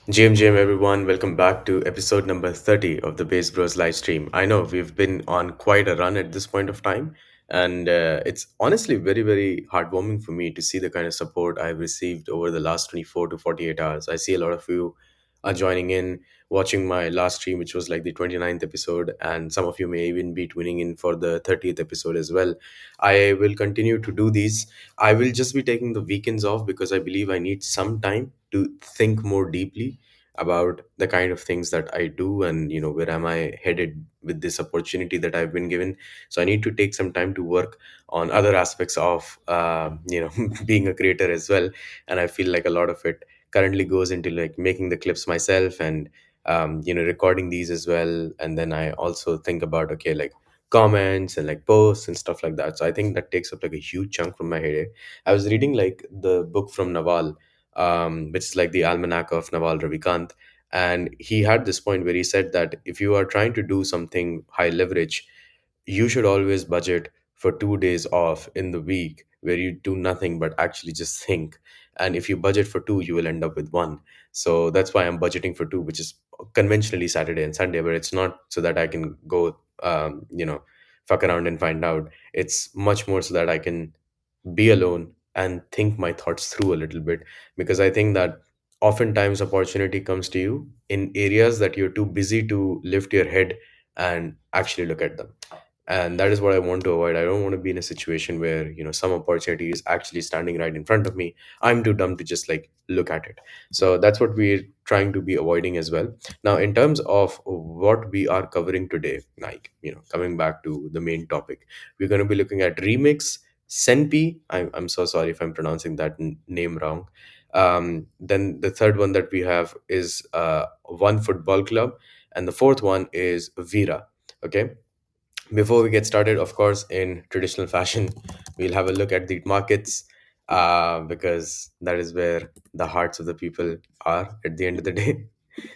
GM everyone, welcome back to episode number 30 of the BasedBros live stream. I know we've been on quite a run at this point of time, and it's honestly very heartwarming for me to see the kind of support I've received over the last 24 to 48 hours. I see a lot of you are joining in, watching my last stream, which was like the 29th episode, and some of you may even be tuning in for the 30th episode as well. I will continue to do these. I will just be taking the weekends off because I believe I need some time to think more deeply about the kind of things that I do and where am I headed with this opportunity that I've been given. So I need to take some time to work on other aspects of being a creator as well. And I feel like a lot of it currently goes into like making the clips myself and recording these as well. And then I also think about okay, like comments and like posts and stuff like that. So I think that takes up like a huge chunk from my head. I was reading like the book from Naval, which is like the almanac of Naval Ravikant. And he had this point where he said that if you are trying to do something high leverage, you should always budget for 2 days off in the week where you do nothing but actually just think. And if you budget for two, you will end up with one. So that's why I'm budgeting for two, which is conventionally Saturday and Sunday, but it's not so that I can go, fuck around and find out. It's much more so that I can be alone and think my thoughts through a little bit, because I think that oftentimes opportunity comes to you in areas that you're too busy to lift your head and actually look at them. And that is what I want to avoid. I don't want to be in a situation where some opportunity is actually standing right in front of me. I'm too dumb to just like look at it. So that's what we're trying to be avoiding as well. Now, in terms of what we are covering today, like coming back to the main topic, we're going to be looking at remix, Senpi. I'm so sorry if I'm pronouncing that name wrong. Then the third one that we have is One Football Club, and the fourth one is Vira. Okay, before we get started, of course, in traditional fashion, we'll have a look at the markets, because that is where the hearts of the people are at the end of the day.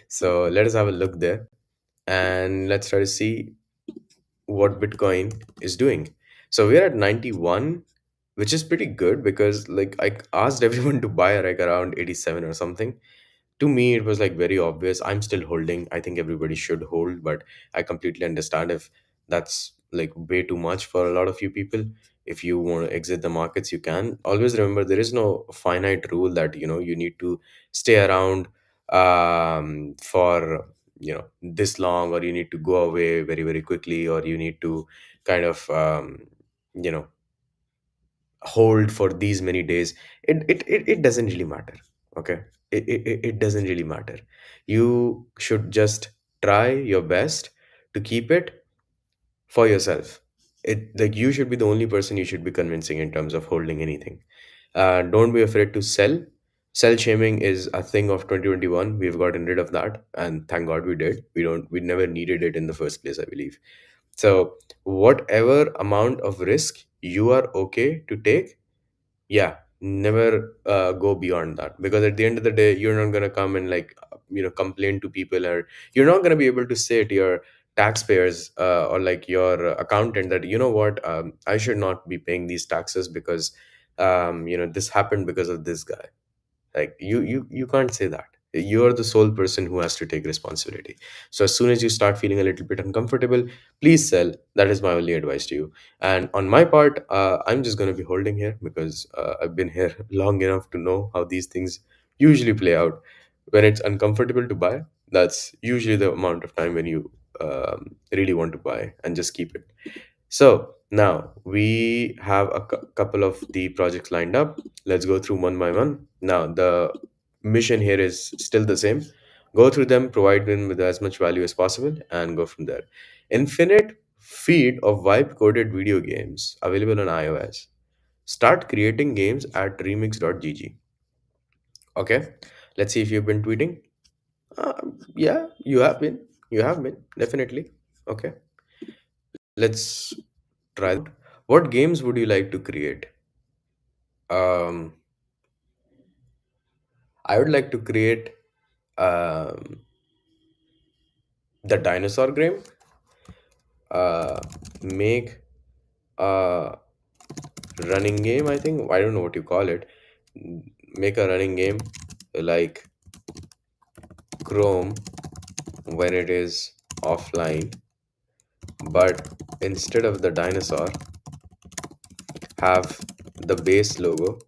So let us have a look there and let's try to see what Bitcoin is doing. So we're at 91, which is pretty good because like I asked everyone to buy like around 87 or something. To me it was like very obvious. I'm still holding. I think everybody should hold, but I completely understand if that's like way too much for a lot of you people. If you want to exit the markets, you can. Always remember there is no finite rule that you need to stay around for this long, or you need to go away very quickly, or you need to kind of you know hold for these many days. It doesn't really matter. Okay, it doesn't really matter. You should just try your best to keep it for yourself. It like you should be the only person you should be convincing in terms of holding anything. Don't be afraid to sell. Sell shaming is a thing of 2021. We've gotten rid of that, and thank God we did. We never needed it in the first place, I believe. So whatever amount of risk you are okay to take, yeah, never go beyond that, because at the end of the day you're not going to come and like complain to people, or you're not going to be able to say to your taxpayers or like your accountant that I should not be paying these taxes because this happened because of this guy. Like you can't say that. You're the sole person who has to take responsibility. So as soon as you start feeling a little bit uncomfortable, please sell. That is my only advice to you. And on my part, I'm just going to be holding here because I've been here long enough to know how these things usually play out. When it's uncomfortable to buy, that's usually the amount of time when you really want to buy and just keep it. So now we have a couple of the projects lined up. Let's go through one by one. Now, the mission here is still the same. Go through them, provide them with as much value as possible, and go from there. Infinite feed of vibe coded video games available on iOS. Start creating games at remix.gg. Okay, let's see if you've been tweeting. Yeah, you have been. You have been, definitely. Okay, let's try that. What games would you like to create? Um, I would like to create um, the dinosaur game. Make a running game. I think I don't know what you call it. Make a running game like Chrome when it is offline, but instead of the dinosaur, have the base logo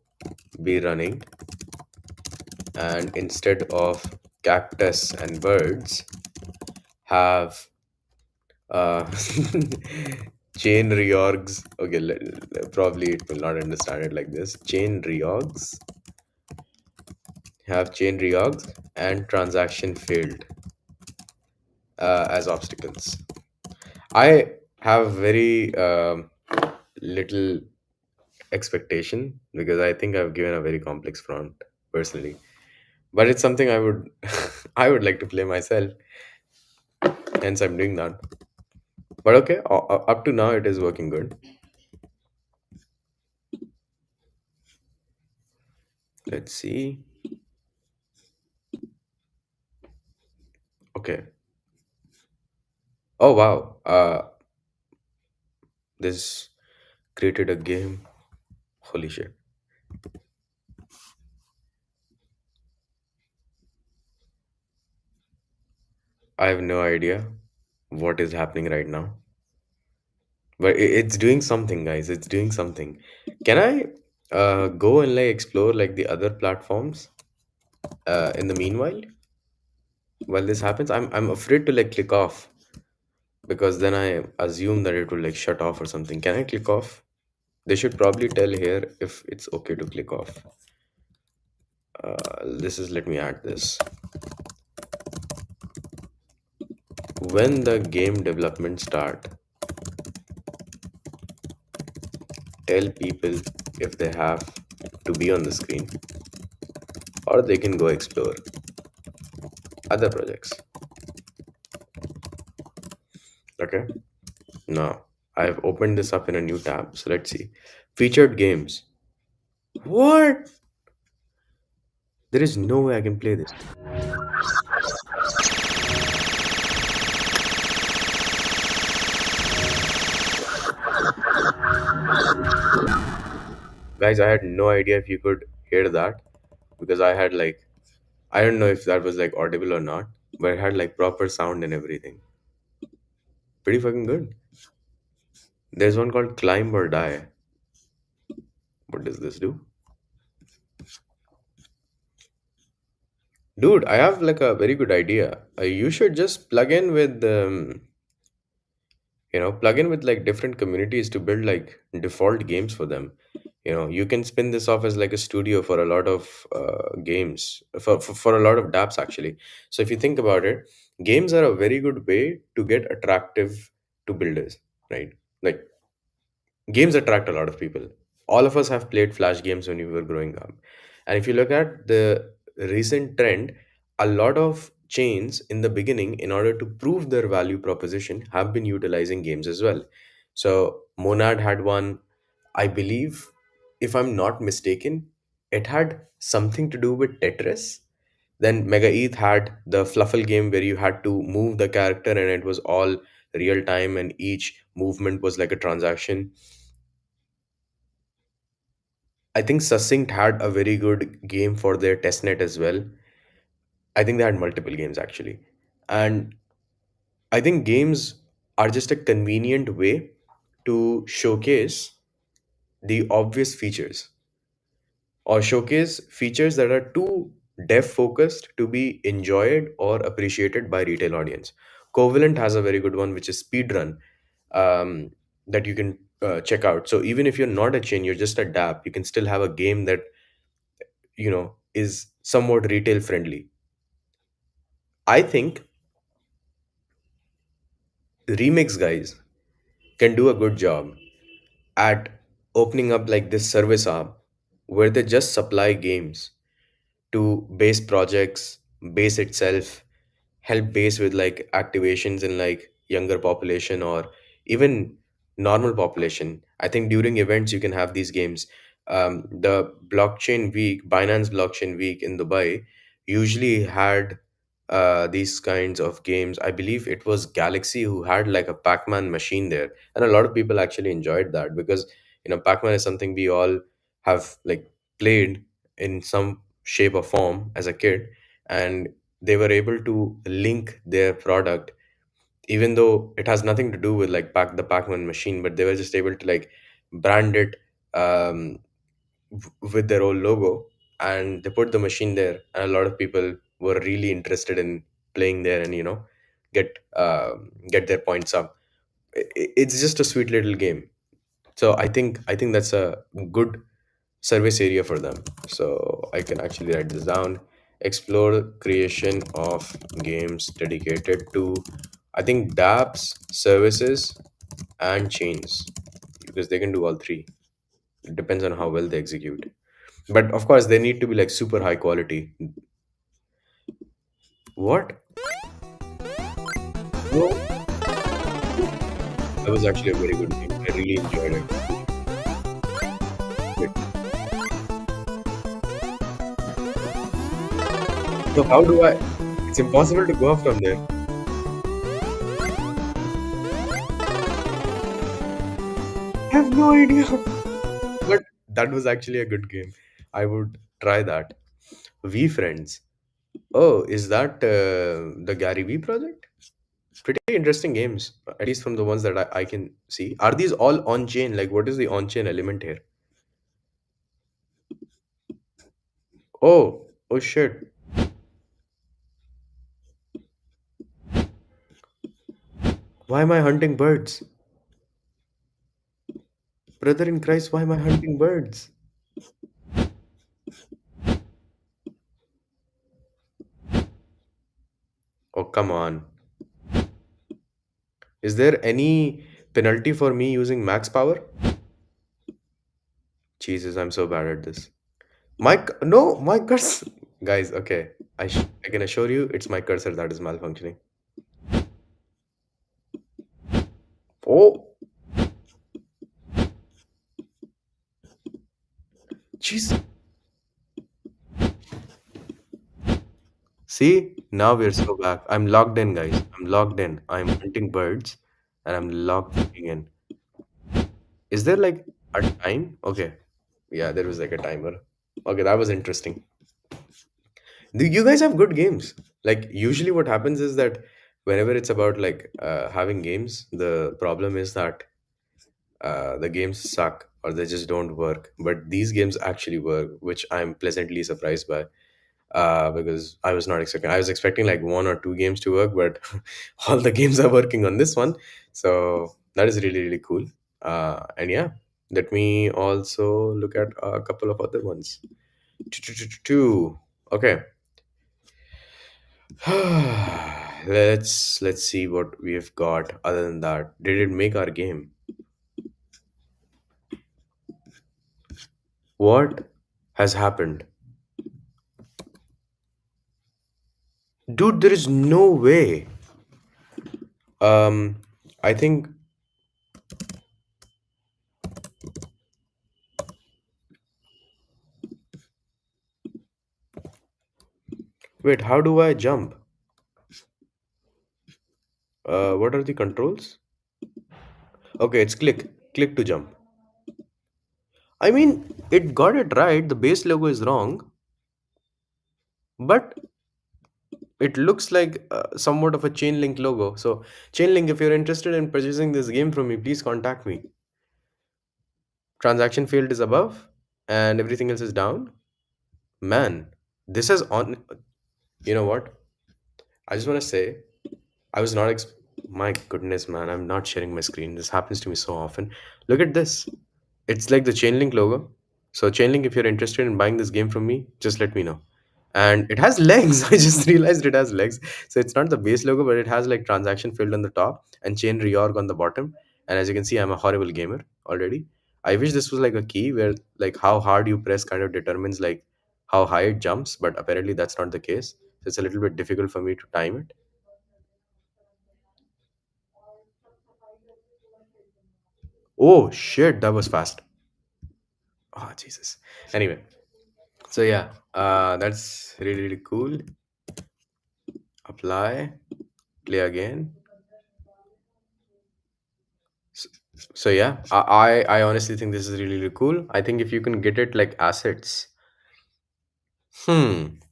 be running, and instead of cactus and birds, have uh, chain reorgs. Okay, probably it will not understand it like this. Chain reorgs, have chain reorgs and transaction failed as obstacles. I have very little expectation because I think I've given a very complex prompt personally. But it's something I would I would like to play myself. Hence, I'm doing that. But okay, up to now it is working good. Let's see. Okay. Oh wow. This created a game. Holy shit. I have no idea what is happening right now. But it's doing something, guys. It's doing something. Can I go and like explore like the other platforms in the meanwhile while this happens? I'm afraid to like click off because then I assume that it will like shut off or something. Can I click off? They should probably tell here if it's okay to click off. This is, let me add this. When the game development start, tell people if they have to be on the screen or they can go explore other projects. Okay. Now I've opened this up in a new tab. So let's see. Featured games. What? There is no way I can play this. Guys, I had no idea if you could hear that because I had like, I don't know if that was like audible or not, but it had like proper sound and everything. Pretty fucking good. There's one called Climb or Die. What does this do? Dude, I have like a very good idea. You should just plug in with like different communities to build like default games for them. You can spin this off as like a studio for a lot of games, for a lot of dapps actually. So if you think about it, games are a very good way to get attractive to builders, right? Like, games attract a lot of people. All of us have played flash games when we were growing up. And if you look at the recent trend, a lot of chains in the beginning, in order to prove their value proposition, have been utilizing games as well. So Monad had one, I believe, if I'm not mistaken, it had something to do with Tetris. Then Mega Eth had the Fluffle game where you had to move the character and it was all real time and each movement was like a transaction. I think Succinct had a very good game for their testnet as well. I think they had multiple games actually. And I think games are just a convenient way to showcase the obvious features or showcase features that are too dev focused to be enjoyed or appreciated by retail audience. Covalent has a very good one, which is speedrun, um, that you can check out. So even if you're not a chain, you're just a dApp, you can still have a game that is somewhat retail friendly. I think remix guys can do a good job at opening up like this service app where they just supply games to base projects, base itself, help base with like activations in like younger population or even normal population. I think during events you can have these games. The blockchain week, Binance blockchain week in Dubai usually had these kinds of games. I believe it was Galaxy who had like a Pac-Man machine there, and a lot of people actually enjoyed that because Pac-Man is something we all have like played in some shape or form as a kid, and they were able to link their product, even though it has nothing to do with like the Pac-Man machine, but they were just able to like brand it um, with their own logo, and they put the machine there, and a lot of people were really interested in playing there, and get their points up. It's just a sweet little game. So I think that's a good service area for them. So I can actually write this down: explore creation of games dedicated to, I think, dapps, services, and chains, because they can do all three. It depends on how well they execute, but of course they need to be like super high quality. What? No, that was actually a very good game. I really enjoyed it. Wait, so how do I? It's impossible to go up from there. I have no idea. But that was actually a good game. I would try that. V Friends. Oh, is that the Gary V project? Pretty interesting games, at least from the ones that I can see. Are these all on chain? Like, what is the on chain element here? Oh shit. Why am I hunting birds? Brother in Christ, why am I hunting birds? Oh, come on. Is there any penalty for me using max power? Jesus, I'm so bad at this. No, my cursor. Guys, okay. I can assure you it's my cursor that is malfunctioning. Oh, jeez. See, now we're so back. I'm logged in, guys. I'm logged in. I'm hunting birds and I'm logged in. Is there like a time? Okay. Yeah, there was like a timer. Okay, that was interesting. Do you guys have good games? Like, usually what happens is that whenever it's about like having games, the problem is that the games suck or they just don't work. But these games actually work, which I'm pleasantly surprised by. Because I was not expecting. I was expecting like one or two games to work, but all the games are working on this one. So that is really really cool. And yeah, let me also look at a couple of other ones. Two. Okay. Let's see what we have got. Other than that, did it make our game? What has happened, dude? There is no way. Um, I think. Wait, how do I jump? What are the controls? Okay, it's click to jump. I mean, it got it right. The base logo is wrong, but it looks like somewhat of a chain link logo. So, chain link, if you're interested in purchasing this game from me, please contact me. Transaction field is above, and everything else is down. Man, this is on. You know what? I just want to say, I was not. My goodness, man, I'm not sharing my screen. This happens to me so often. Look at this. It's like the Chainlink logo. So Chainlink, if you're interested in buying this game from me, just let me know. And it has legs. I just realized it has legs. So it's not the base logo, but it has like transaction field on the top and chain reorg on the bottom. And as you can see, I'm a horrible gamer already. I wish this was like a key where like how hard you press kind of determines like how high it jumps, but apparently that's not the case. So it's a little bit difficult for me to time it. Oh shit, that was fast. Oh Jesus. Anyway, so yeah, that's really really cool. Apply, play again. S- So yeah, I honestly think this is really really cool. I think if you can get it like assets.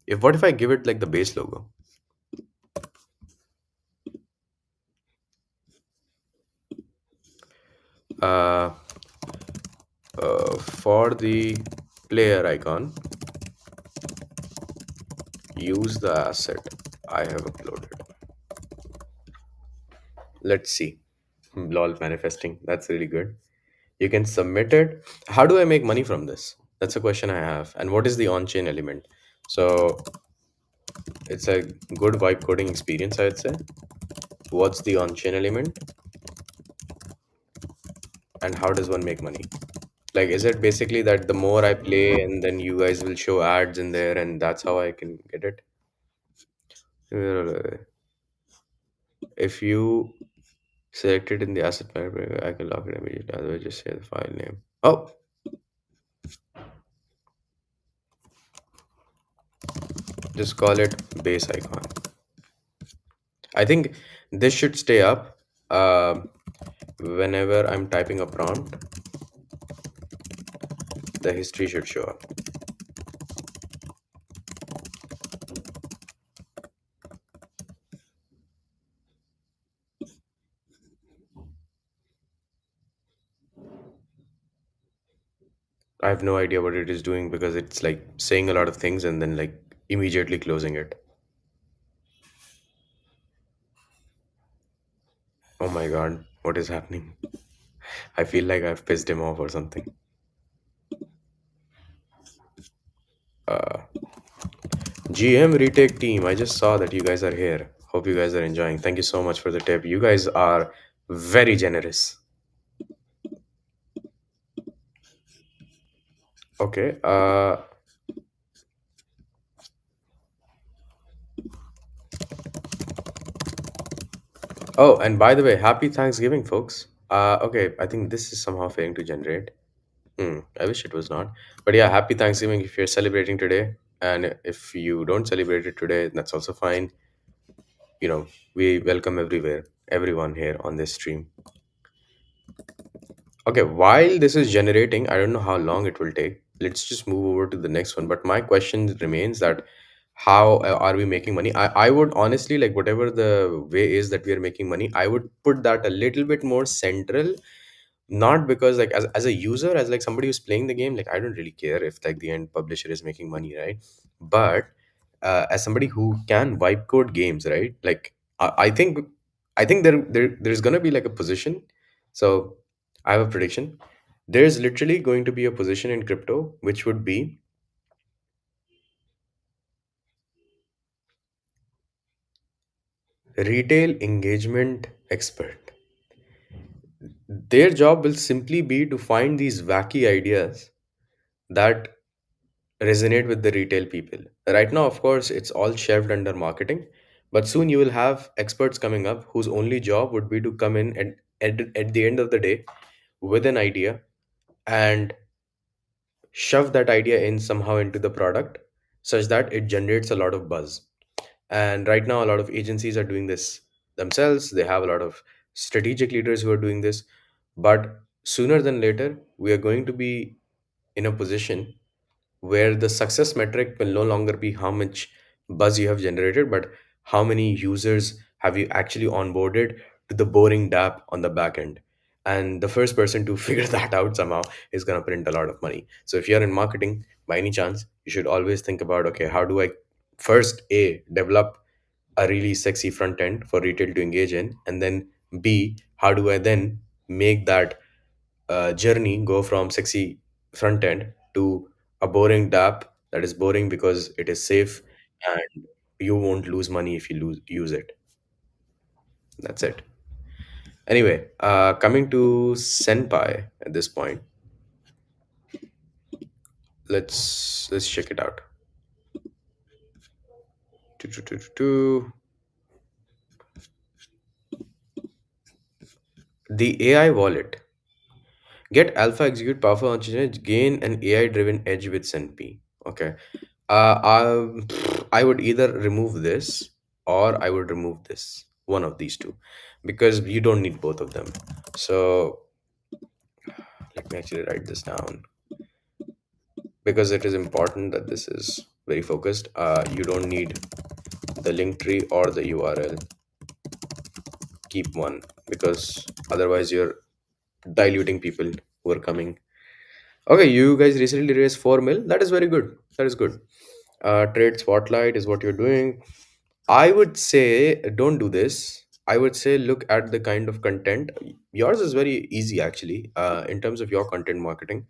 If what if I give it like the base logo? Uh, for the player icon, use the asset I have uploaded. Let's see. Lol manifesting. That's really good. You can submit it. How do I make money from this? That's a question I have. And what is the on-chain element? So it's a good vibe coding experience, I'd say. What's the on-chain element and how does one make money? Like, is it basically that the more I play and then you guys will show ads in there and that's how I can get it? If you select it in the asset manager, I can lock it immediately. Otherwise, just say the file name. Oh, just call it base icon. I think this should stay up. Whenever I'm typing a prompt, the history should show up. I have no idea what it is doing because it's like saying a lot of things and then like immediately closing it. Oh my god, what is happening? I feel like I've pissed him off or something. GM retake team, I just saw that you guys are here. Hope you guys are enjoying. Thank you so much for the tip. You guys are very generous. Okay. Oh, and by the way, happy Thanksgiving, folks. Okay, I think this is somehow failing to generate. I wish it was not. But yeah, happy Thanksgiving if you're celebrating today. And if you don't celebrate it today, that's also fine. You know, we welcome everyone here on this stream. Okay, while this is generating, I don't know how long it will take. Let's just move over to the next one. But my question remains that how are we making money? I would honestly like whatever the way is that we are making money, I would put that a little bit more central. Not because like as a user, as like somebody who's playing the game, like I don't really care if like the end publisher is making money, right? But as somebody who can vibe code games, right? Like I think there's gonna be like a position. So I have a prediction. There's literally going to be a position in crypto which would be retail engagement expert. Their job will simply be to find these wacky ideas that resonate with the retail people. Right now, of course, it's all shelved under marketing, but soon you will have experts coming up whose only job would be to come in and at the end of the day with an idea and shove that idea in somehow into the product such that it generates a lot of buzz. And right now, a lot of agencies are doing this themselves. They have a lot of strategic leaders who are doing this. But sooner than later, we are going to be in a position where the success metric will no longer be how much buzz you have generated, but how many users have you actually onboarded to the boring dApp on the back end. And the first person to figure that out somehow is going to print a lot of money. So if you're in marketing, by any chance, you should always think about, okay, how do I first A, develop a really sexy front end for retail to engage in, and then B, how do I then make that journey go from sexy front end to a boring dApp that is boring because it is safe and you won't lose money if you use it. That's it. Anyway, coming to Senpai at this point, let's check it out. Tu- tu- tu- tu- tu. The AI wallet. Get alpha execute powerful on gain an AI driven edge with Senpi. Okay. I would either remove this or I would remove this. One of these two. Because you don't need both of them. So let me actually write this down. Because it is important that this is very focused. You don't need the link tree or the URL. Keep one. Because otherwise you're diluting people who are coming. Okay, you guys recently raised 4 mil. That is very good. That is good. Trade spotlight is what you're doing. I would say don't do this. I would say look at the kind of content. Yours is very easy actually. In terms of your content marketing,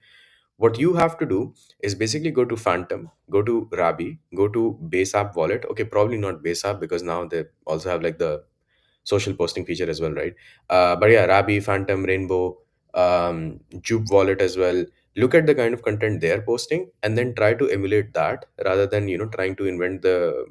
what you have to do is basically go to Phantom, go to Rabi, go to Base App Wallet. Okay, probably not Base App because now they also have like the social posting feature as well, right? But yeah, Rabi, Phantom, Rainbow, Jupe Wallet as well. Look at the kind of content they're posting and then try to emulate that rather than trying to invent the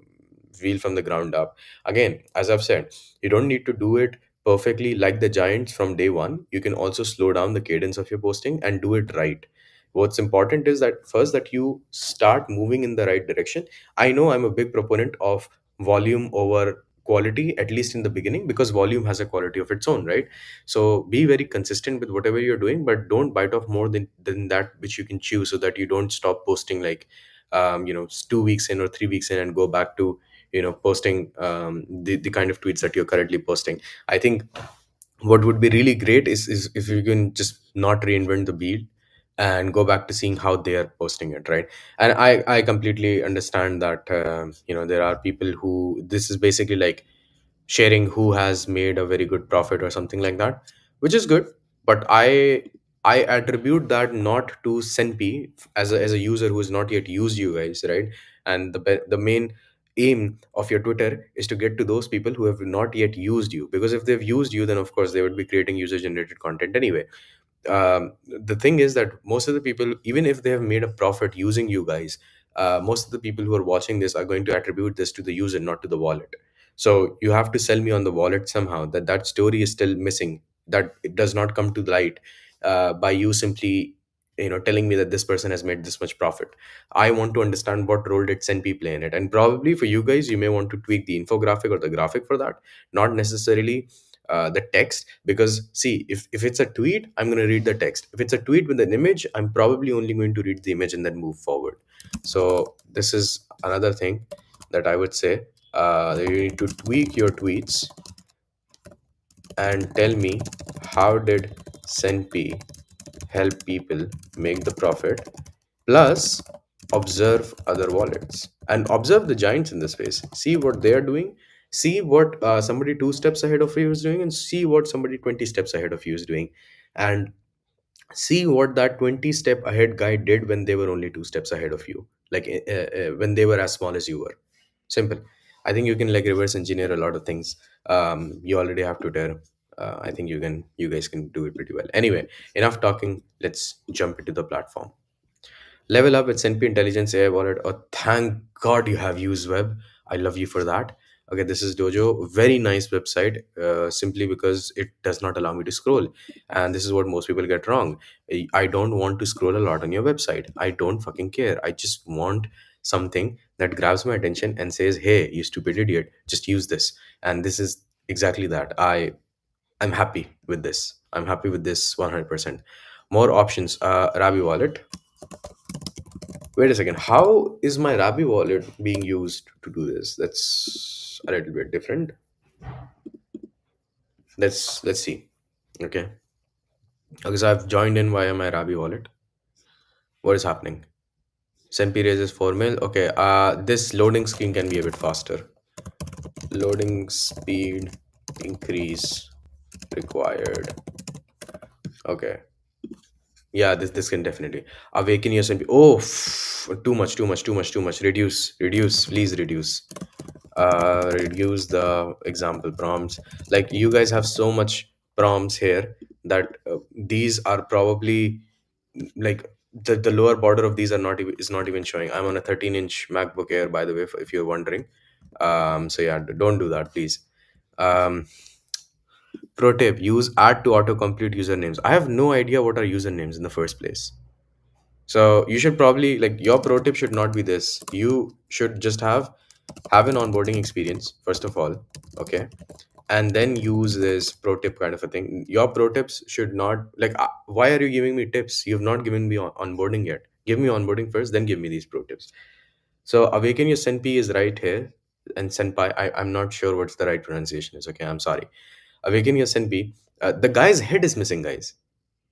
wheel from the ground up. Again, as I've said, you don't need to do it perfectly like the giants from day one. You can also slow down the cadence of your posting and do it right. What's important is that first that you start moving in the right direction. I know I'm a big proponent of volume over quality, at least in the beginning, because volume has a quality of its own, right? So be very consistent with whatever you're doing, but don't bite off more than that which you can chew, so that you don't stop posting like 2 weeks in or 3 weeks in and go back to posting the kind of tweets that you're currently posting. I think what would be really great is if you can just not reinvent the wheel and go back to seeing how they are posting it, right? And I completely understand that there are people who this is basically like sharing who has made a very good profit or something like that, which is good. But I attribute that not to Senpi as a user who has not yet used you guys, right? And the main aim of your Twitter is to get to those people who have not yet used you, because if they've used you, then of course they would be creating user generated content anyway. The thing is that most of the people, even if they have made a profit using you guys, most of the people who are watching this are going to attribute this to the user, not to the wallet. So you have to sell me on the wallet somehow, that that story is still missing, that it does not come to the light by you simply telling me that this person has made this much profit. I want to understand what role did Senpi play in it, and probably for you guys, you may want to tweak the infographic or the graphic for that, not necessarily the text. Because see, if it's a tweet, I'm going to read the text. If it's a tweet with an image, I'm probably only going to read the image and then move forward. So this is another thing that I would say, that you need to tweak your tweets and tell me how did Senpi help people make the profit. Plus, observe other wallets and observe the giants in the space. See what they are doing. See what somebody 2 steps ahead of you is doing, and see what somebody 20 steps ahead of you is doing. And see what that 20 step ahead guy did when they were only 2 steps ahead of you, like when they were as small as you were. Simple. I think you can like reverse engineer a lot of things. You already have Twitter. I think you guys can do it pretty well. Anyway, enough talking, let's jump into the platform. Level up with Senpi Intelligence AI Wallet. Oh, thank God you have used web. I love you for that. Okay, this is Dojo. Very nice website. Simply because it does not allow me to scroll, and this is what most people get wrong. I don't want to scroll a lot on your website. I don't fucking care. I just want something that grabs my attention and says, "Hey, you stupid idiot, just use this." And this is exactly that. I'm happy with this. I'm happy with this 100%. More options. Rabi Wallet. Wait a second. How is my Rabi wallet being used to do this? That's a little bit different. Let's see. Okay. Okay, so I've joined in via my Rabi wallet. What is happening? Senpi raises 4 mil. Okay. This loading screen can be a bit faster. Loading speed increase required. Okay. Yeah, this can definitely awaken your Senpi. Oh, too much, too much, too much, too much. Reduce, please reduce. Reduce the example prompts. Like you guys have so much prompts here that these are probably like the lower border of these are not even is not even showing. I'm on a 13-inch MacBook Air, by the way, if you're wondering. So yeah, don't do that, please. um Pro tip: use add to autocomplete usernames. I have no idea what are usernames in the first place. So you should probably like your pro tip should not be this. You should just have an onboarding experience first of all, okay, and then use this pro tip kind of a thing. Your pro tips should not like why are you giving me tips? You've not given me onboarding yet. Give me onboarding first, then give me these pro tips. So awaken your Senpi is right here, and Senpai. I'm not sure what's the right pronunciation is. Okay, I'm sorry. Awaken your Senpi. The guy's head is missing, guys.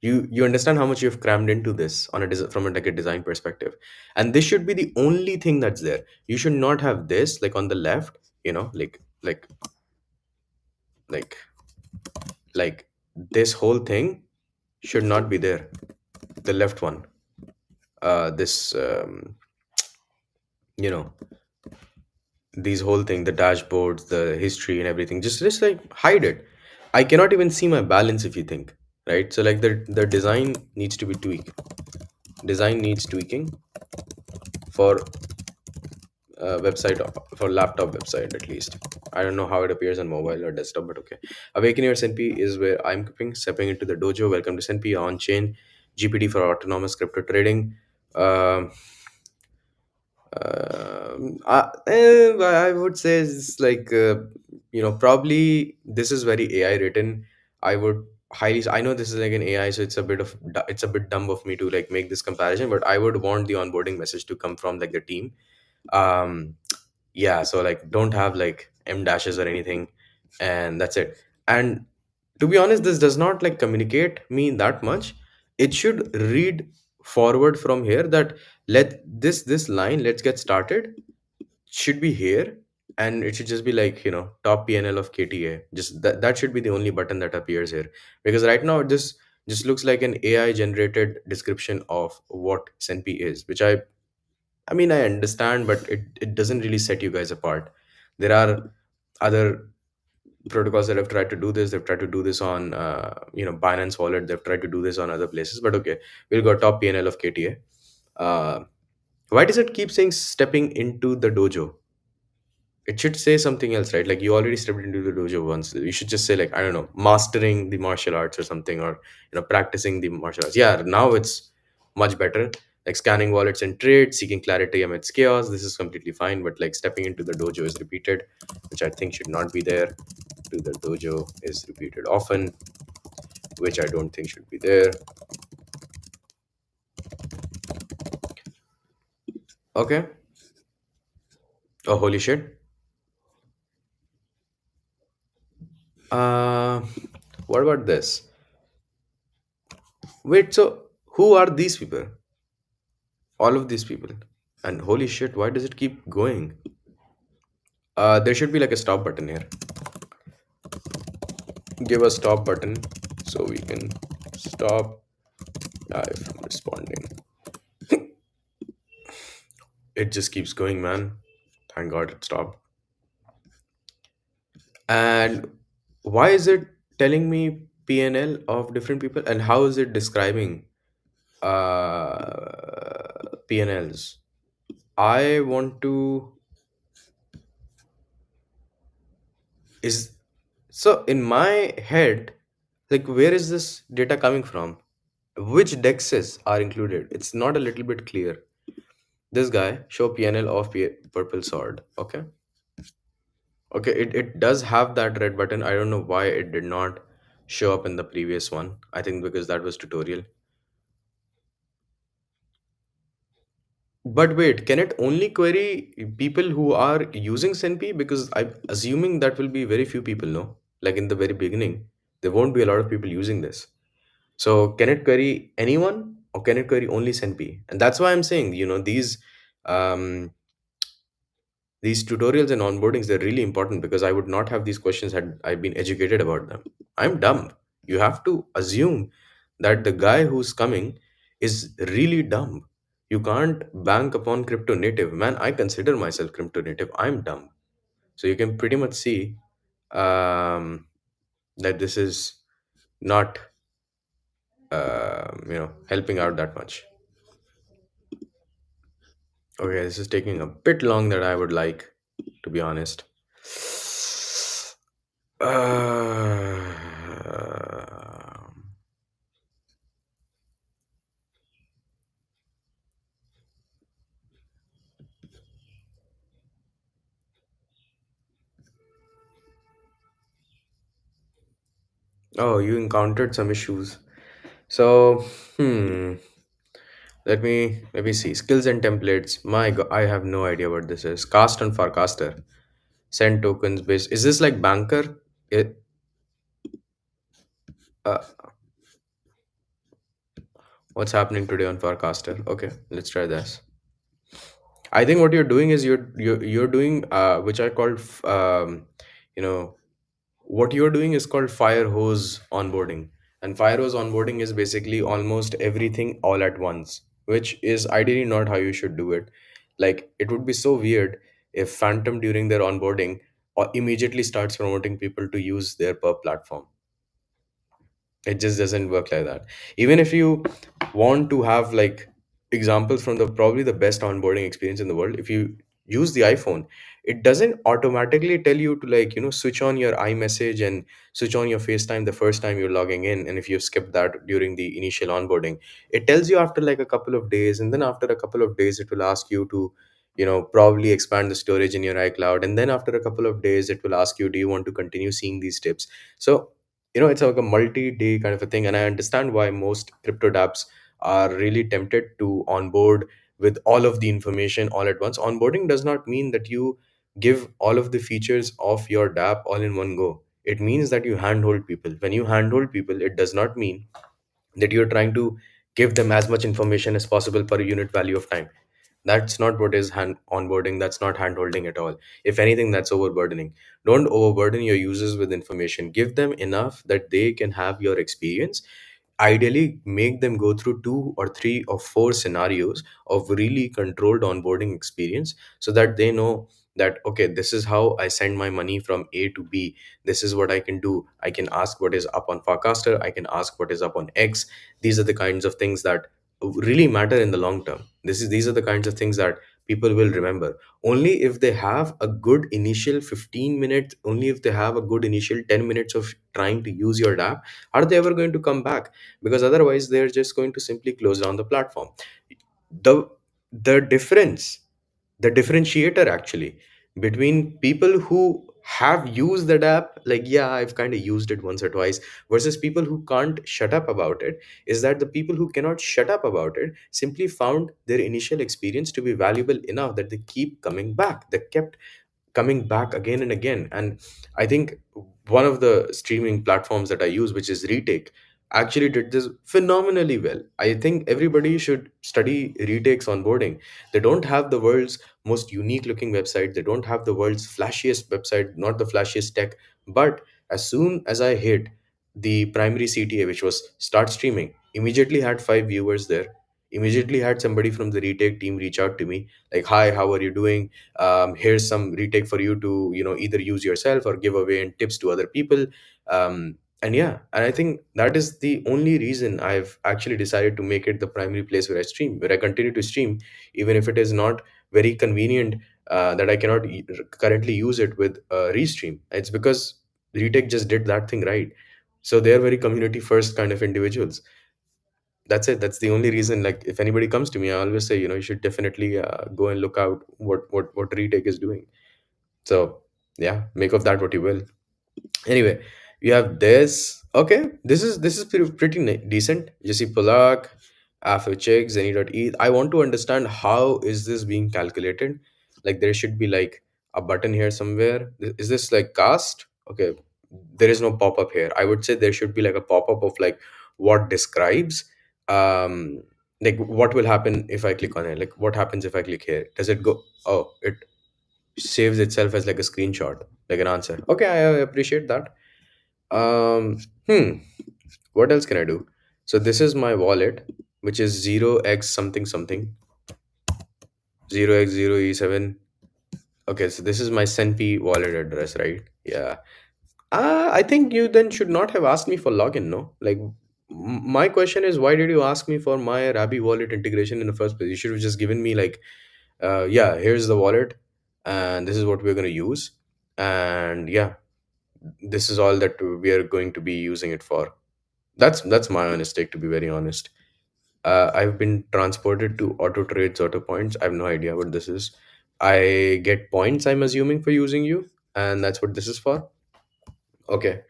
You understand how much you've crammed into this on from a, like a design perspective, and this should be the only thing that's there. You should not have this like on the left, like like this whole thing should not be there. The left one, this you know these whole thing, the dashboards, the history and everything, just like hide it. I cannot even see my balance if you think, right? So like the design needs to be tweaked. Design needs tweaking for website, for laptop website at least. I don't know how it appears on mobile or desktop, but okay. Awaken your Senpi is where I'm cooking, stepping into the dojo. Welcome to Senpi on chain, GPT for autonomous crypto trading. Um I would say it's like probably this is very AI written. I would highly. I know this is like an AI, so it's a bit dumb of me to like make this comparison, but I would want the onboarding message to come from like the team. Um, yeah, so like don't have like M dashes or anything, and that's it. And to be honest, this does not like communicate me that much. It should read forward from here that let this line, let's get started, should be here, and it should just be like top PNL of KTA. Just that should be the only button that appears here, because right now this just looks like an AI generated description of what Senpi is, which I mean, I understand, but it doesn't really set you guys apart. There are other protocols that have tried to do this. They've tried to do this on, Binance Wallet. They've tried to do this on other places. But okay, we'll go top PNL of KTA. Why does it keep saying stepping into the dojo? It should say something else, right? Like you already stepped into the dojo once. You should just say like, I don't know, mastering the martial arts or something, or practicing the martial arts. Yeah, now it's much better. Like scanning wallets and trade, seeking clarity amidst chaos. This is completely fine, but like stepping into the dojo is repeated, which I think should not be there. To the dojo is repeated often, which I don't think should be there. Okay. Oh, holy shit. Uh, what about this? Wait, so who are these people? All of these people. And holy shit, why does it keep going? There should be like a stop button here. Give a stop button so we can stop guy from responding. It just keeps going, man. Thank God it stopped. And why is it telling me PNL of different people? And how is it describing PNLs? I want to is so in my head, like where is this data coming from? Which dexes are included? It's not a little bit clear. This guy show PNL of purple sword. Okay. Okay, it does have that red button. I don't know why it did not show up in the previous one. I think because that was tutorial. But wait, can it only query people who are using Senpi? Because I'm assuming that will be very few people, no? Like in the very beginning, there won't be a lot of people using this. So can it query anyone, or can it query only Senpi? And that's why I'm saying, um, these tutorials and onboardings, they're really important, because I would not have these questions had I been educated about them. I'm dumb. You have to assume that the guy who's coming is really dumb. You can't bank upon crypto native. Man, I consider myself crypto native. I'm dumb. So you can pretty much see that this is not helping out that much. Okay, this is taking a bit long that I would like, to be honest. Uh, oh, you encountered some issues. So, let me see. Skills and templates. My God, I have no idea what this is. Cast and forecaster. Send tokens based. Is this like banker? It, uh, What's happening today on Farcaster? Okay, let's try this. I think what you're doing is you're doing which I called you know what you're doing is called fire hose onboarding, and fire hose onboarding is basically almost everything all at once, which is ideally not how you should do it. Like, it would be so weird if Phantom during their onboarding or immediately starts promoting people to use their per platform. It just doesn't work like that. Even if you want to have like examples from the probably the best onboarding experience in the world, if you use the iPhone, it doesn't automatically tell you to, like, switch on your iMessage and switch on your FaceTime the first time you're logging in. And if you skip that during the initial onboarding, it tells you after like a couple of days, and then after a couple of days it will ask you to probably expand the storage in your iCloud, and then after a couple of days it will ask you, do you want to continue seeing these tips? So it's like a multi-day kind of a thing, and I understand why most crypto dapps are really tempted to onboard with all of the information all at once. Onboarding does not mean that you give all of the features of your dApp all in one go. It means that you handhold people. When you handhold people, it does not mean that you're trying to give them as much information as possible per unit value of time. That's not what is hand onboarding. That's not hand holding at all. If anything, that's overburdening. Don't overburden your users with information. Give them enough that they can have your experience. Ideally, make them go through two or three or four scenarios of really controlled onboarding experience, so that they know that, okay, this is how I send my money from A to B. This is what I can do. I can ask what is up on Farcaster. I can ask what is up on X. These are the kinds of things that really matter in the long term. These are the kinds of things that people will remember. Only if they have a good initial 15 minutes, only if they have a good initial 10 minutes of trying to use your app, are they ever going to come back. Because otherwise they're just going to simply close down the platform. The the difference the differentiator actually between people who have used that app, like, yeah, I've kind of used it once or twice, versus people who can't shut up about it, is that the people who cannot shut up about it simply found their initial experience to be valuable enough that they keep coming back. They kept coming back again and again. And I think one of the streaming platforms that I use, which is Retake, actually did this phenomenally well. I think everybody should study Retake's onboarding. They don't have the world's most unique looking website, they don't have the world's flashiest website, not the flashiest tech. But as soon as I hit the primary CTA, which was start streaming, immediately had 5 viewers there. Immediately had somebody from the Retake team reach out to me, like, hi, how are you doing? Here's some retake for you to either use yourself or give away and tips to other people. And yeah, and I think that is the only reason I've actually decided to make it the primary place where I stream, where I continue to stream, even if it is not very convenient, that I cannot currently use it with restream. It's because retake just did that thing right. So they're very community first kind of individuals. That's it. That's the only reason. Like, if anybody comes to me, I always say, you should definitely go and look out what retake is doing. So yeah, make of that what you will. Anyway, we have this. Okay, this is pretty decent. Jesse Polak, Afrocheck, Zenny.e. I want to understand how is this being calculated. Like, there should be like a button here somewhere. Is this like cast? Okay, there is no pop up here. I would say there should be like a pop up of like what describes um like what will happen if I click on it. Like, what happens if I click here? Does it go? Oh, it saves itself as like a screenshot, like an answer. Okay, I appreciate that. um hmm what else can I do? So this is my wallet, which is 0x something something, 0x0e7. Okay, so this is my Senpi wallet address, right? Yeah. I think you then should not have asked me for login, no? Like, my question is, why did you ask me for my Rabi wallet integration in the first place? You should have just given me like, yeah, here's the wallet, and this is what we're going to use, and yeah, this is all that we are going to be using it for. That's my honest take, to be very honest. I've been transported to auto trades, auto points. I have no idea what this is. I get points, I'm assuming, for using you, and that's what this is for. Okay.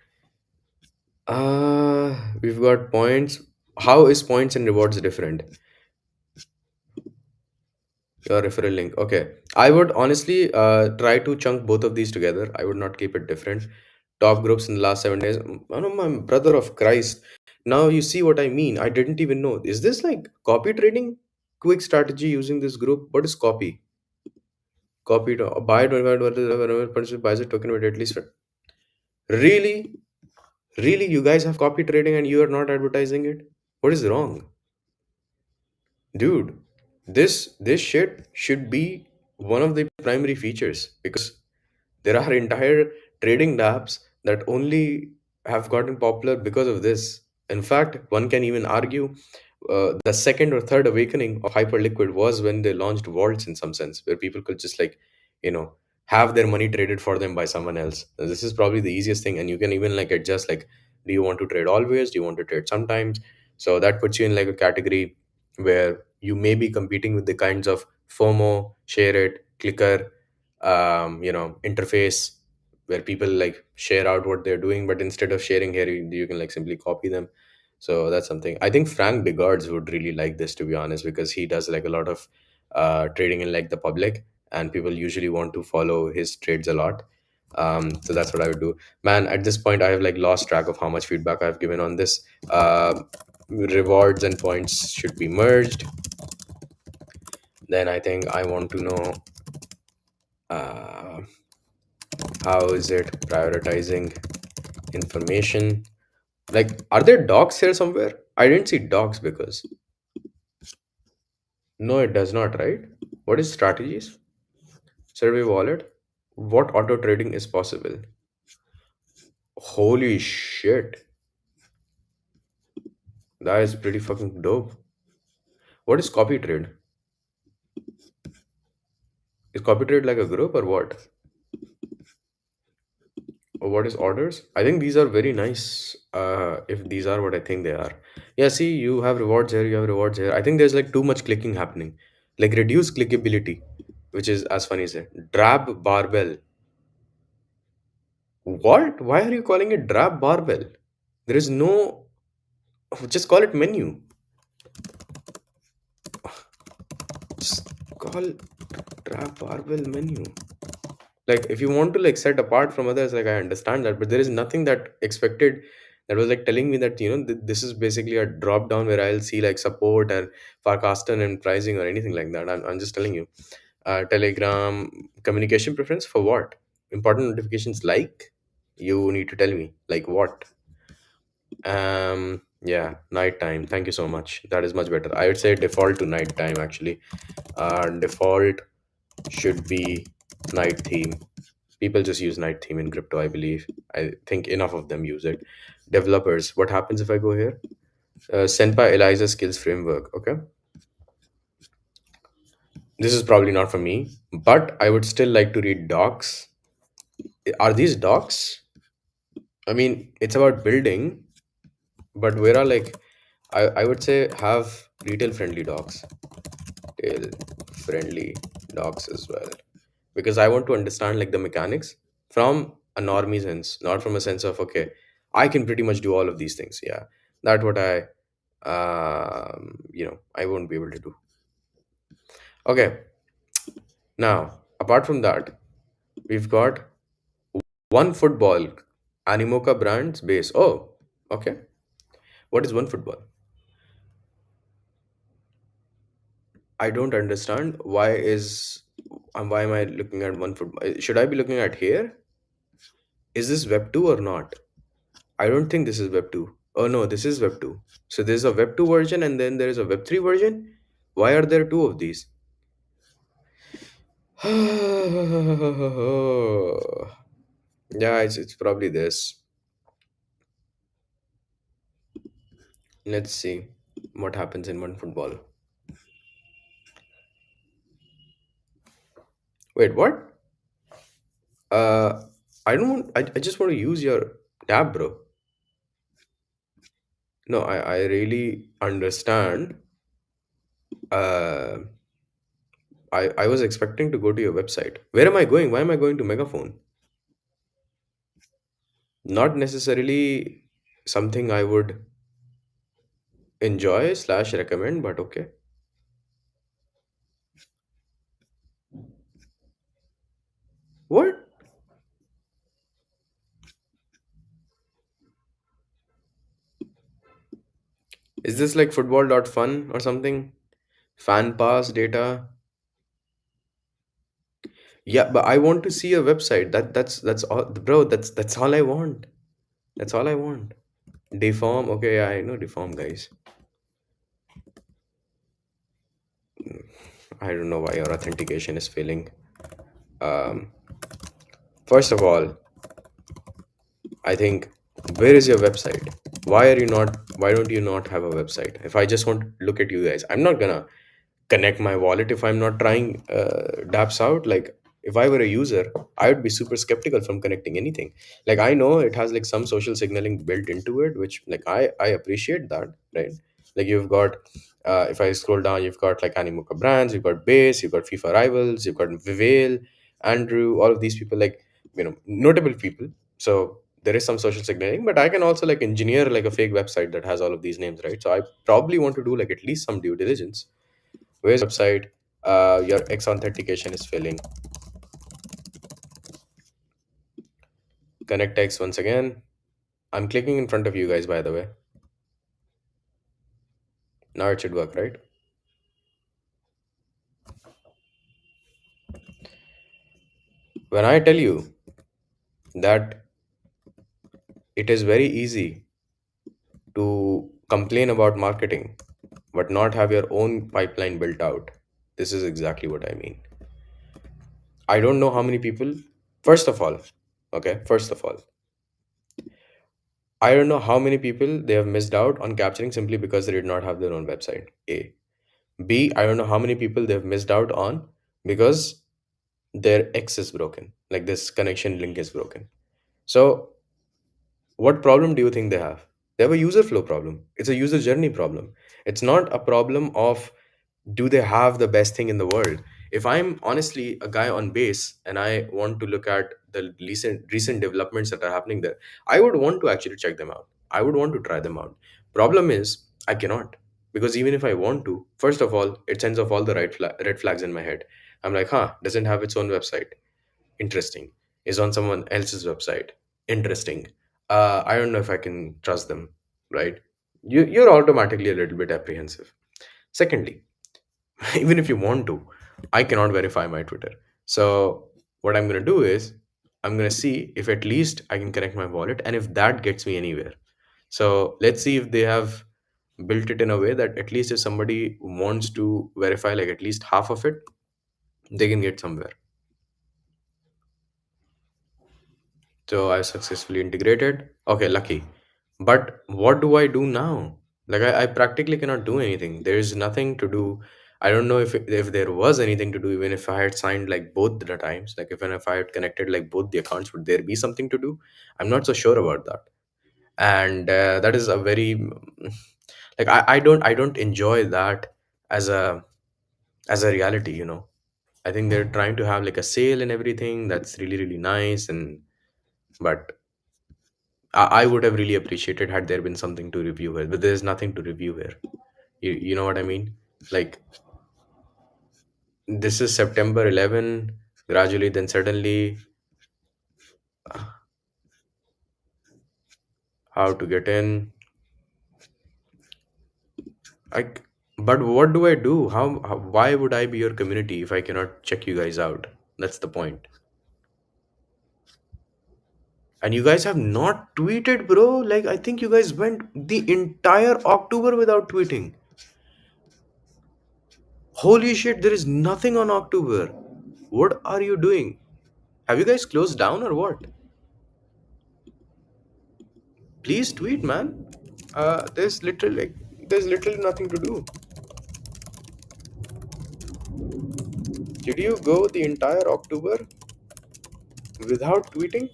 We've got points. How is points and rewards different? Your referral link. Okay. I would honestly try to chunk both of these together. I would not keep it different. Top groups in the last 7 days. Oh, no, my brother of Christ. Now you see what I mean. I didn't even know. Is this like copy trading? Quick strategy using this group. What is copy? Copy to buy 25% buys a token with at least. Really? Really? You guys have copy trading and you are not advertising it? What is wrong? Dude, this shit should be one of the primary features because there are entire trading apps that only have gotten popular because of this. In fact, one can even argue the second or third awakening of Hyperliquid was when they launched vaults in some sense, where people could just like, you know, have their money traded for them by someone else. This is probably the easiest thing, and you can even like adjust like, do you want to trade always? Do you want to trade sometimes? So that puts you in like a category where you may be competing with the kinds of FOMO, share it, clicker, interface where people like share out what they're doing, but instead of sharing here, you can like simply copy them. So that's something I think Frank Degards would really like this, to be honest, because he does like a lot of trading in like the public, and people usually want to follow his trades a lot. So that's what I would do. Man, at this point, I have like lost track of how much feedback I've given on this. Rewards and points should be merged. Then I think I want to know uh, how is it prioritizing information. Like, are there docs here somewhere? I didn't see docs because no, it does not, right? What is strategies? Survey wallet? What auto trading is possible? Holy shit. That is pretty fucking dope. What is copy trade? Is copy trade like a group or what? Or what is orders? I think these are very nice. If these are what I think they are. Yeah, see, you have rewards here, you have rewards here. I think there's like too much clicking happening. Like reduce clickability, which is as funny as it. Drab barbell. What? Why are you calling it drab barbell? There is no. Just call it menu. Just call drab barbell menu. Like if you want to like set apart from others, like I understand that, but there is nothing that expected that was like telling me that this is basically a drop down where I'll see like support and forecasting and pricing or anything like that. I'm just telling you. Telegram communication preference for what? Important notifications like, you need to tell me like what. Yeah, nighttime. Thank you so much. That is much better. I would say default to nighttime actually. Default should be night theme. People just use night theme in crypto, I believe. I think enough of them use it. Developers, what happens if I go here? Senpi Eliza skills framework. Okay, this is probably not for me, but I would still like to read docs. Are these docs? I mean, it's about building, but where are like, I would say have retail friendly docs. Retail friendly docs as well. Because I want to understand like the mechanics from a normie sense, not from a sense of okay, I can pretty much do all of these things. Yeah, that's what I won't be able to do. Okay, now apart from that, we've got one football, Animoca brands base. Oh, okay. What is one football? I don't understand why am I looking at one football? Should I be looking at here? Is this Web 2 or not? I don't think this is Web 2. Oh no, this is Web 2. So there's a Web 2 version and then there is a Web 3 version. Why are there two of these? Yeah, it's probably this. Let's see what happens in one football. Wait, what? Uh, I don't want. I just want to use your tab, bro. No, I really understand. Uh, I was expecting to go to your website. Where am I going? Why am I going to Megaphone? Not necessarily something I would enjoy slash recommend, but okay. What? Is this like football.fun or something? Fan pass data? Yeah, but I want to see a website. That's all, bro. That's all I want. That's all I want. Deform. Okay, yeah, I know deform guys. I don't know why your authentication is failing. Um, First of all, I think, where is your website? Why are you not? Why don't you not have a website? If I just want to look at you guys, I'm not gonna connect my wallet if I'm not trying dApps out. Like, if I were a user, I would be super skeptical from connecting anything. Like, I know it has like some social signaling built into it, which like I appreciate that, right? Like, you've got if I scroll down, you've got like Animoca brands, you've got Base, you've got FIFA rivals, you've got Vivale, Andrew, all of these people, like, notable people. So there is some social signaling, but I can also like engineer like a fake website that has all of these names, right? So I probably want to do like at least some due diligence. Where's website? Your X authentication is failing. Connect X once again. I'm clicking in front of you guys, by the way. Now it should work, right? When I tell you that it is very easy to complain about marketing, but not have your own pipeline built out, this is exactly what I mean. I don't know how many people, first of all, okay, first of all, I don't know how many people they have missed out on capturing simply because they did not have their own website. A. B, I don't know how many people they've missed out on because their X is broken. Like, this connection link is broken. So, what problem do you think they have? They have a user flow problem. It's a user journey problem. It's not a problem of do they have the best thing in the world. If I'm honestly a guy on base and I want to look at the recent developments that are happening there, I would want to actually check them out. I would want to try them out. Problem is, I cannot, because even if I want to, first of all, it sends off all the red flags in my head. I'm like, huh, doesn't have its own website. Interesting. Is on someone else's website. Interesting. I don't know if I can trust them, right? You're automatically a little bit apprehensive. Secondly, even if you want to, I cannot verify my Twitter. So what I'm going to do is I'm going to see if at least I can connect my wallet and if that gets me anywhere. So let's see if they have built it in a way that at least if somebody wants to verify like at least half of it, they can get somewhere. So I successfully integrated. Okay, lucky. But what do I do now? Like, I practically cannot do anything. There is nothing to do. I don't know if there was anything to do, even if I had signed like both the times. Like, even if I had connected like both the accounts, would there be something to do? I'm not so sure about that. And that is a very like, I don't enjoy that as a reality. I think they're trying to have like a sale and everything. That's really really nice, and but I would have really appreciated had there been something to review here, but there's nothing to review here. You know what I mean? Like, this is September 11, gradually, then suddenly, how to get in. Like, but what do I do? Why would I be your community if I cannot check you guys out? That's the point. And you guys have not tweeted, bro. Like, I think you guys went the entire October without tweeting. Holy shit, there is nothing on October. What are you doing? Have you guys closed down or what? Please tweet, man. There's literally nothing to do. Did you go the entire October without tweeting?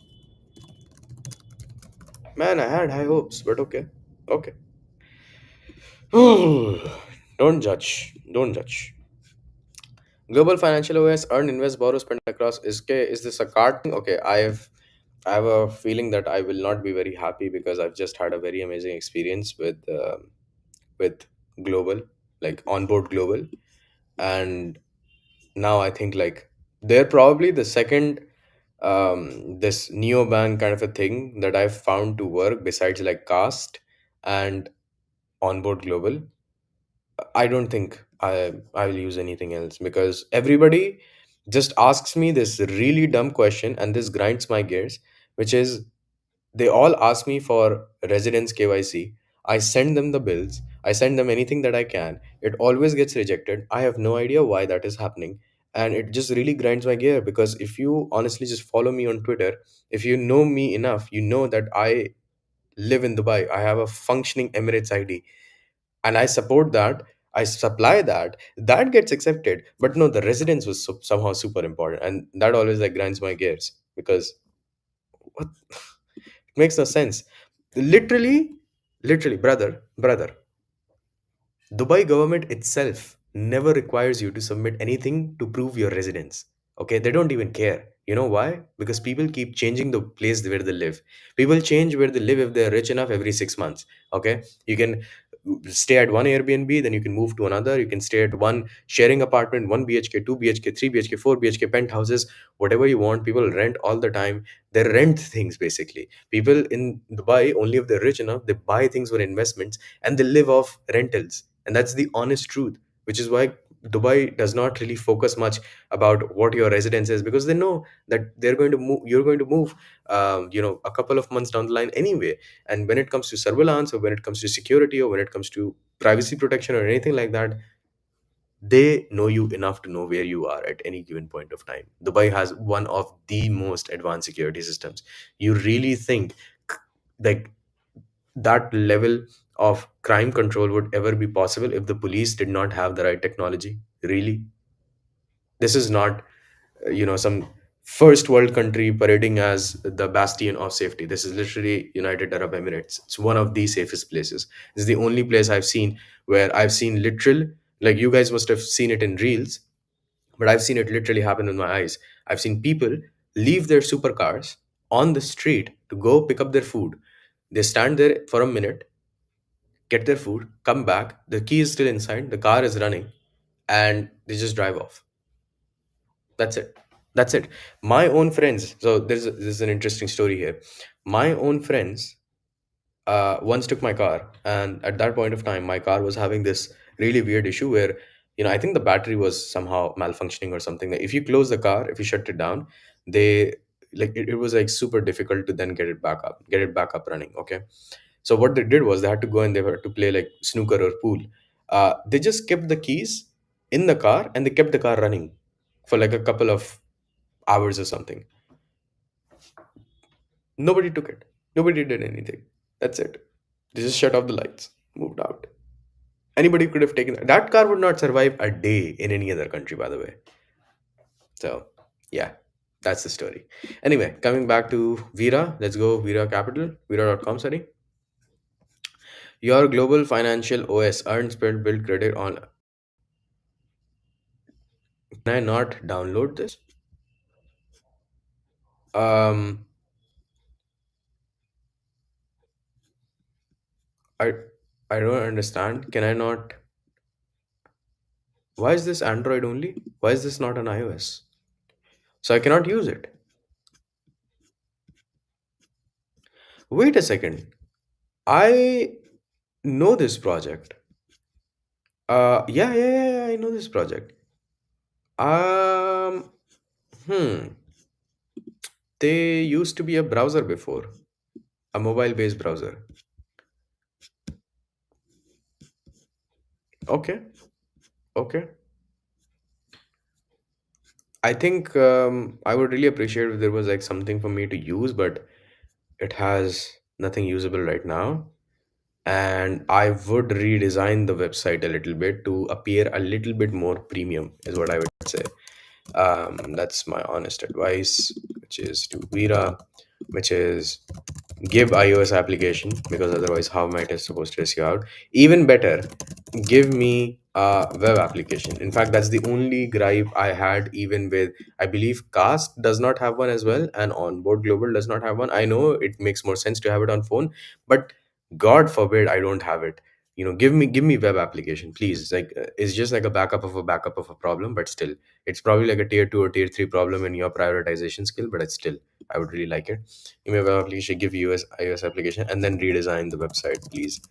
Man, I had high hopes, but okay. Okay. Don't judge. Don't judge. Global financial OS, earn, invest, borrow, spend across. Is this a card thing? Okay, I have a feeling that I will not be very happy because I've just had a very amazing experience with Global, like onboard Global, and now I think like they're probably the second this neobank kind of a thing that I've found to work besides like Cast and onboard global, I don't think I will use anything else, because everybody just asks me this really dumb question and this grinds my gears, which is, they all ask me for residence KYC. I send them the bills. I send them anything that I can. It always gets rejected. I have no idea why that is happening. And it just really grinds my gear, because if you honestly just follow me on Twitter, if you know me enough, you know that I live in Dubai. I have a functioning Emirates ID and I support that. I supply that. That gets accepted. But no, the residence was somehow super important. And that always like grinds my gears, because what? It makes no sense. Literally, literally, brother, Dubai government itself never requires you to submit anything to prove your residence. Okay, they don't even care. You know why? Because people keep changing the place where they live. People change where they live if they're rich enough every 6 months. Okay, you can stay at one Airbnb, then you can move to another. You can stay at one sharing apartment, 1 BHK, 2 BHK, 3 BHK, 4 BHK, penthouses, whatever you want. People rent all the time. They rent things basically. People in Dubai, only if they're rich enough, they buy things for investments and they live off rentals, and that's the honest truth, which is why Dubai does not really focus much about what your residence is, because they know that they're going to move, you're going to move, a couple of months down the line anyway. And when it comes to surveillance, or when it comes to security, or when it comes to privacy protection or anything like that, they know you enough to know where you are at any given point of time. Dubai has one of the most advanced security systems. You really think like that level of crime control would ever be possible if the police did not have the right technology? Really? This is not some first world country parading as the bastion of safety. This is literally United Arab Emirates. It's one of the safest places. This is the only place I've seen where I've seen literal, like you guys must have seen it in reels, but I've seen it literally happen with my eyes. I've seen people leave their supercars on the street to go pick up their food. They stand there for a minute, get their food, come back, the key is still inside, the car is running, and they just drive off. That's it. That's it. My own friends. So there's an interesting story here. My own friends once took my car, and at that point of time, my car was having this really weird issue where, I think the battery was somehow malfunctioning or something. Like if you close the car, if you shut it down, they it was like super difficult to then get it back up running. Okay, so what they did was they had to go and they were to play like snooker or pool. They just kept the keys in the car and they kept the car running for like a couple of hours or something. Nobody took it. Nobody did anything. That's it. They just shut off the lights, moved out. Anybody could have taken that. That car would not survive a day in any other country, by the way. So, yeah, that's the story. Anyway, coming back to Vira, let's go Vira Capital, Vira.com, sorry. Your global financial OS, earn, spend, build credit on. Can I not download this? Um, I I don't understand. Can I not? Why is this Android only? Why is this not an iOS? So I cannot use it. Wait a second. I know this project. Yeah, I know this project. Um, hmm. They used to be a browser before, a mobile-based browser. Okay, okay. I think I would really appreciate if there was like something for me to use, but it has nothing usable right now. And I would redesign the website a little bit to appear a little bit more premium, is what I would say. That's my honest advice, which is to Vira, which is give iOS application, because otherwise how am I supposed to test you out? Even better, give me a web application. In fact, that's the only gripe I had. Even with, I believe Cast does not have one as well, and Onboard Global does not have one. I know it makes more sense to have it on phone, but God forbid I don't have it. Give me web application, please. Like it's just like a backup of a problem, but still, it's probably like a tier 2 or tier 3 problem in your prioritization skill, but it's still, I would really like it. Give me a web application, give us iOS application, and then redesign the website, please.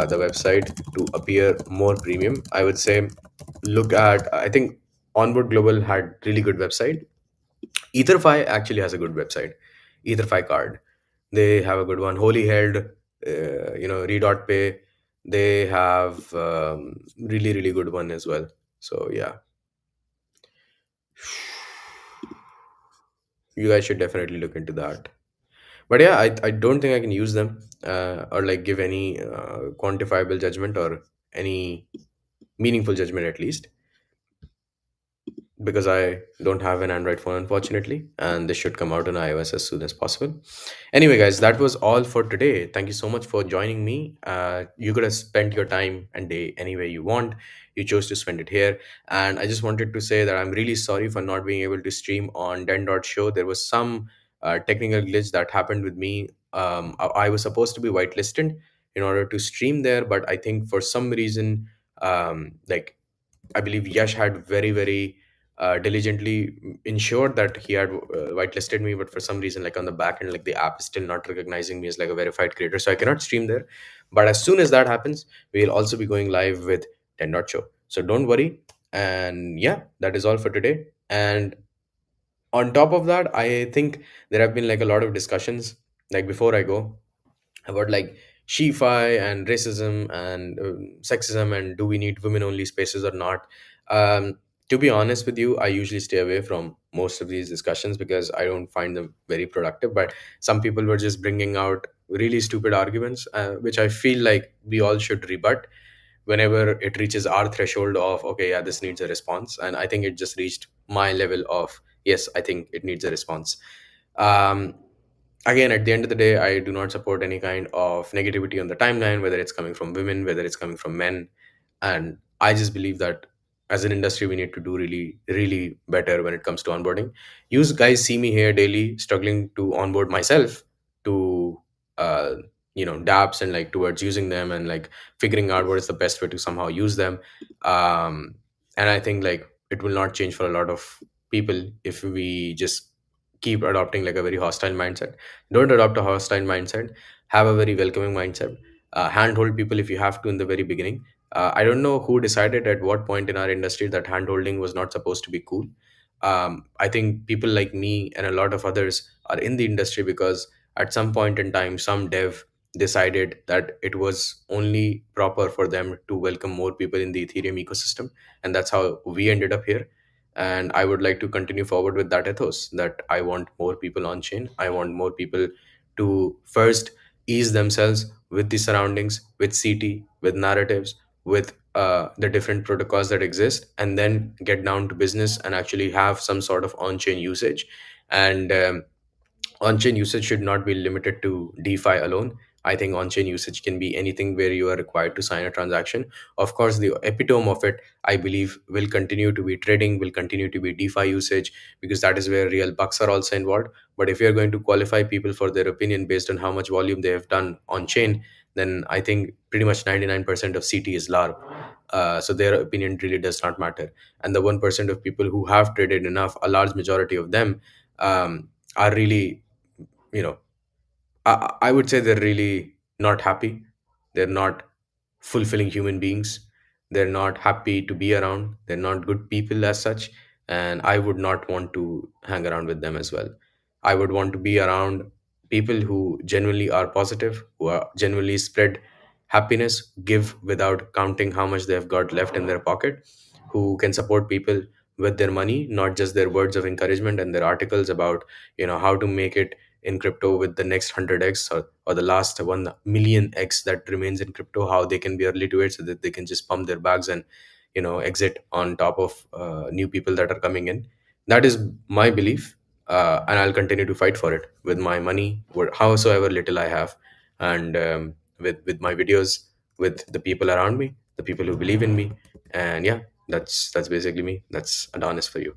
the website to appear more premium, I would say look at, I think Onboard Global had really good website. Etherfi actually has a good website. Etherfi card, they have a good one. Holy Held, Redot Pay, they have really really good one as well. So yeah, you guys should definitely look into that. But yeah, I don't think I can use them or like give any quantifiable judgment or any meaningful judgment at least, because I don't have an Android phone, unfortunately, and this should come out on iOS as soon as possible. Anyway, guys, that was all for today. Thank you so much for joining me. You could have spent your time and day any way you want. You chose to spend it here. And I just wanted to say that I'm really sorry for not being able to stream on Den Dot Show. There was some technical glitch that happened with me. I was supposed to be whitelisted in order to stream there, but I think for some reason, like I believe Yash had very, very diligently ensured that he had whitelisted me, but for some reason, like on the back end, like the app is still not recognizing me as like a verified creator, so I cannot stream there. But as soon as that happens, we'll also be going live with 10 Dot Show. So don't worry. And yeah, that is all for today. And on top of that, I think there have been like a lot of discussions. Like before I go, about like she-fi and racism and sexism and do we need women only spaces or not. um, to be honest with you, I usually stay away from most of these discussions because I don't find them very productive, but some people were just bringing out really stupid arguments, which I feel like we all should rebut whenever it reaches our threshold of okay, yeah, this needs a response. And I think it just reached my level of yes, I think it needs a response. um, Again, at the end of the day, I do not support any kind of negativity on the timeline, whether it's coming from women, whether it's coming from men. And I just believe that as an industry, we need to do really really better when it comes to onboarding. You guys see me here daily struggling to onboard myself to uh, dapps and like towards using them and like figuring out what is the best way to somehow use them. um, and I think like it will not change for a lot of people if we just keep adopting like a very hostile mindset. Don't adopt a hostile mindset. Have a very welcoming mindset. Handhold people if you have to in the very beginning. I don't know who decided at what point in our industry that handholding was not supposed to be cool. I think people like me and a lot of others are in the industry because at some point in time, some dev decided that it was only proper for them to welcome more people in the Ethereum ecosystem. And that's how we ended up here. And I would like to continue forward with that ethos that I want more people on chain. I want more people to first ease themselves with the surroundings, with CT, with narratives, with the different protocols that exist, and then get down to business and actually have some sort of on-chain usage. And on-chain usage should not be limited to DeFi alone. I think on-chain usage can be anything where you are required to sign a transaction. Of course, the epitome of it, I believe, will continue to be trading, will continue to be DeFi usage, because that is where real bucks are also involved. But if you're going to qualify people for their opinion based on how much volume they have done on-chain, then I think pretty much 99% of CT is LARP. So their opinion really does not matter. And the 1% of people who have traded enough, a large majority of them, are really, you know I would say they're really not happy. They're not fulfilling human beings. They're not happy to be around. They're not good people as such. And I would not want to hang around with them as well. I would want to be around people who genuinely are positive, who are genuinely spread happiness, give without counting how much they have got left in their pocket, who can support people with their money, not just their words of encouragement and their articles about, how to make it in crypto with the next 100x, or the last 1 million x that remains in crypto, how they can be early to it so that they can just pump their bags and exit on top of new people that are coming in. That is my belief, and I'll continue to fight for it with my money, howsoever little I have, and with my videos, with the people around me, the people who believe in me. And yeah, that's basically me. That's Adonis for you.